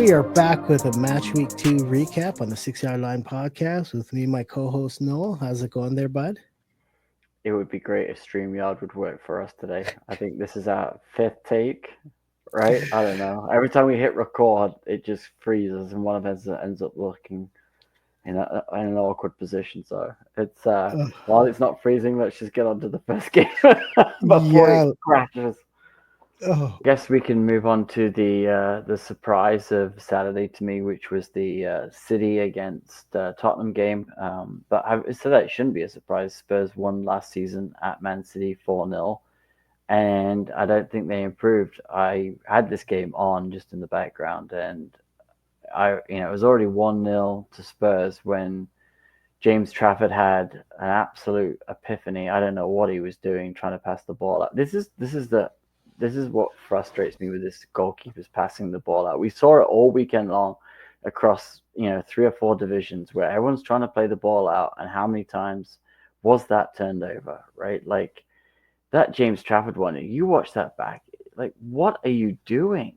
We are back with a Match Week 2 recap on the 6 Yard Line podcast with me, my co host Noel. How's it going there, bud? It would be great if StreamYard would work for us today. I think this is our fifth take, right? I don't know. Every time we hit record, it just freezes, and one of us ends up looking in an awkward position. So it's Uh, while it's not freezing, let's just get on to the first game before it yeah. crashes. Oh, Guess we can move on to the surprise of Saturday to me, which was the City against Tottenham game. But so that shouldn't be a surprise. Spurs won last season at Man City 4-0, and I don't think they improved. I had this game on just in the background, and it was already 1-0 to Spurs when James Trafford had an absolute epiphany. I don't know what he was doing, trying to pass the ball out. This is what frustrates me with this goalkeepers passing the ball out. We saw it all weekend long across 3 or 4 divisions where everyone's trying to play the ball out, and how many times was that turned over, right? Like that James Trafford one. You watch that back, like what are you doing?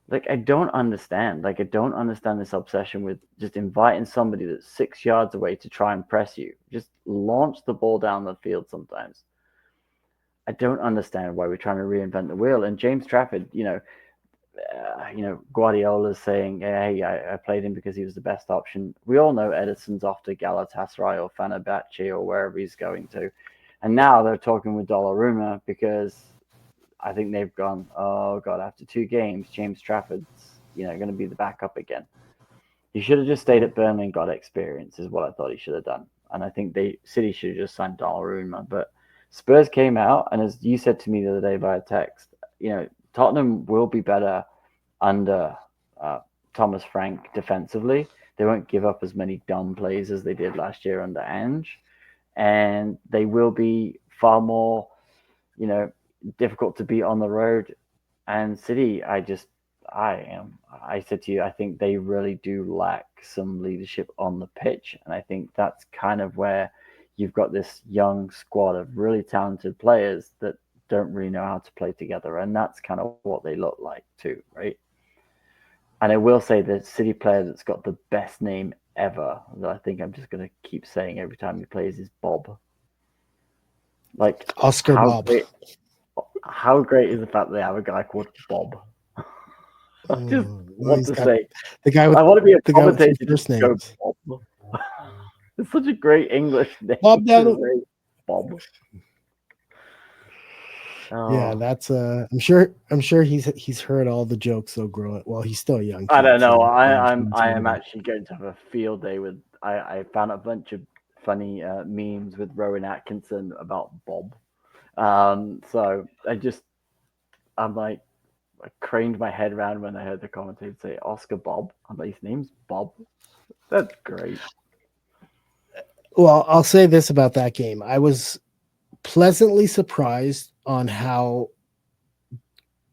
Like I don't understand. Like I don't understand this obsession with just inviting somebody that's 6 yards away to try and press you. Just launch the ball down the field sometimes. I don't understand why we're trying to reinvent the wheel. And James Trafford, Guardiola's saying, "Hey, I played him because he was the best option." We all know Edison's off to Galatasaray or Fenerbahce or wherever he's going to, and now they're talking with Donnarumma because I think they've gone, oh god, after 2 games, James Trafford's going to be the backup again. He should have just stayed at Burnley and got experience, is what I thought he should have done. And I think City should have just signed Donnarumma. But Spurs came out, and as you said to me the other day via text, Tottenham will be better under uh, Thomas Frank defensively. They won't give up as many dumb plays as they did last year under Ange, and they will be far more, you know, difficult to beat on the road. And City, I said to you, I think they really do lack some leadership on the pitch, and I think that's kind of where you've got this young squad of really talented players that don't really know how to play together, and that's kind of what they look like too, right? And I will say the City player that's got the best name ever that I think I'm just going to keep saying every time he plays is Bob. Like Oscar how Bob. great, how great is the fact that they have a guy called Bob? I just Well, want he's to got say, the guy with I want to be a the guy with commentator some just first go names. Bob. It's such a great English name Bob to down. say, Bob. Yeah, Oh, that's I'm sure he's heard all the jokes though growing. Well, he's still a young I don't kid, know. so I, I'm understands I what am it is. actually going to have a field day with. I found a bunch of funny memes with Rowan Atkinson about Bob. So I'm like I craned my head around when I heard the commentator say Oscar Bob. I'm like, his name's Bob. That's great. Well, I'll say this about that game. I was pleasantly surprised on how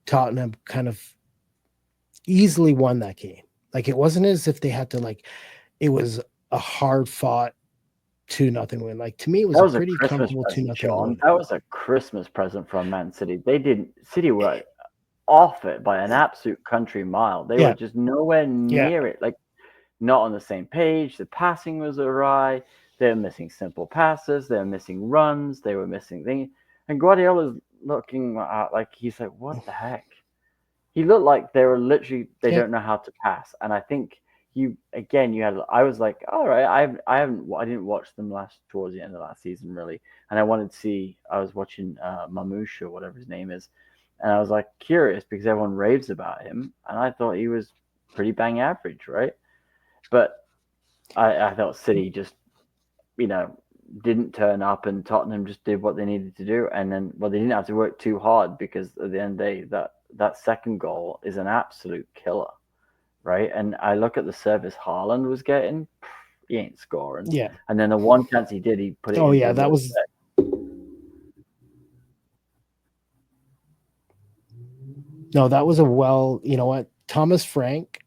Tottenham kind of easily won that game. Like it wasn't as if they had to like it was a hard fought 2-0 win. Like to me, it was That a was a pretty Christmas comfortable two present, nothing Sean. win. That was a Christmas present from Man City. They didn't. City were off it by an absolute country mile. They were Yeah, just nowhere yeah, near it. Like not on the same page. The passing was awry. They were missing simple passes. They were missing runs. They were missing things. And Guardiola's looking like he's like, what the heck? He looked like they were literally they yeah. don't know how to pass. And I think you had. I was like, all right, I didn't watch them last towards the end of last season really, and I wanted to see. I was watching Mamouche or whatever his name is, and I was like curious because everyone raves about him, and I thought he was pretty bang average, right? But I thought City just, you know, didn't turn up and Tottenham just did what they needed to do. And then, well, they didn't have to work too hard because at the end of the day, that second goal is an absolute killer, right? And I look at the service Haaland was getting, he ain't scoring. Yeah. And then the one chance he did, he put it Oh into yeah, the that middle. was no, that was a well. You know what? Thomas Frank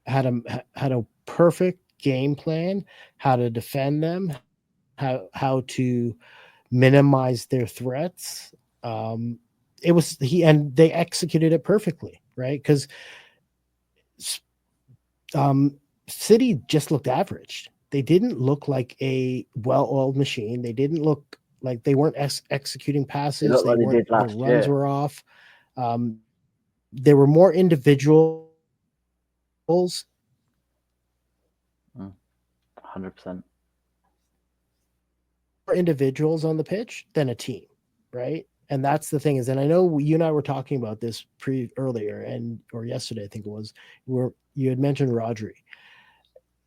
had a perfect game plan, how to defend them, how to minimize their threats. Um, it was he and they executed it perfectly, right? Because S- City just looked average. They didn't look like a well-oiled machine. They didn't look like they weren't executing They passes. look They like they weren't. did Their last runs year. were off. There were more individuals 100%. individuals on the pitch than a team, right? And that's the thing is, and I know you and I were talking about this earlier and or yesterday, I think it was, where you had mentioned Rodri.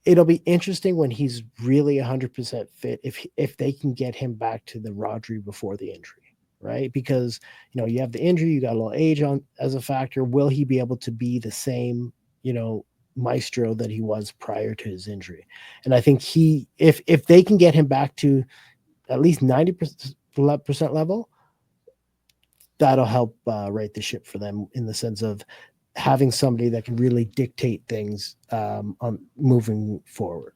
It'll be interesting when he's really 100% fit if they can get him back to the Rodri before the injury, right? Because you have the injury, you got a little age on as a factor. Will he be able to be the same, maestro that he was prior to his injury? And I think if they can get him back to at least 90% level, that'll help right the ship for them in the sense of having somebody that can really dictate things on moving forward.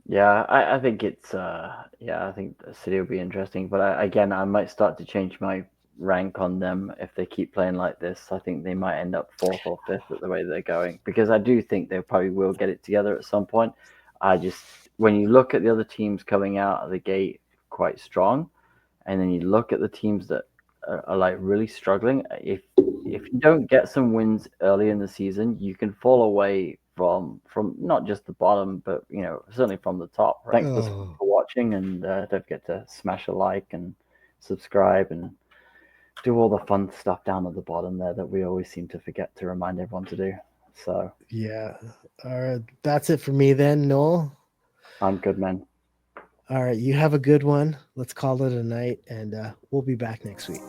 Yeah, I think it's I think the City will be interesting, but again, I might start to change my rank on them if they keep playing like this. I think they might end up fourth or fifth at the way they're going because I do think they probably will get it together at some point. I just when you look at the other teams coming out of the gate quite strong, and then you look at the teams that are like really struggling. If you don't get some wins early in the season, you can fall away from not just the bottom, but certainly from the top. Thanks for Oh, watching, and don't forget to smash a like and subscribe and do all the fun stuff down at the bottom there that we always seem to forget to remind everyone to do. So yeah. All right. That's it for me then, Noel. I'm good, man. All right. You have a good one. Let's call it a night, and we'll be back next week.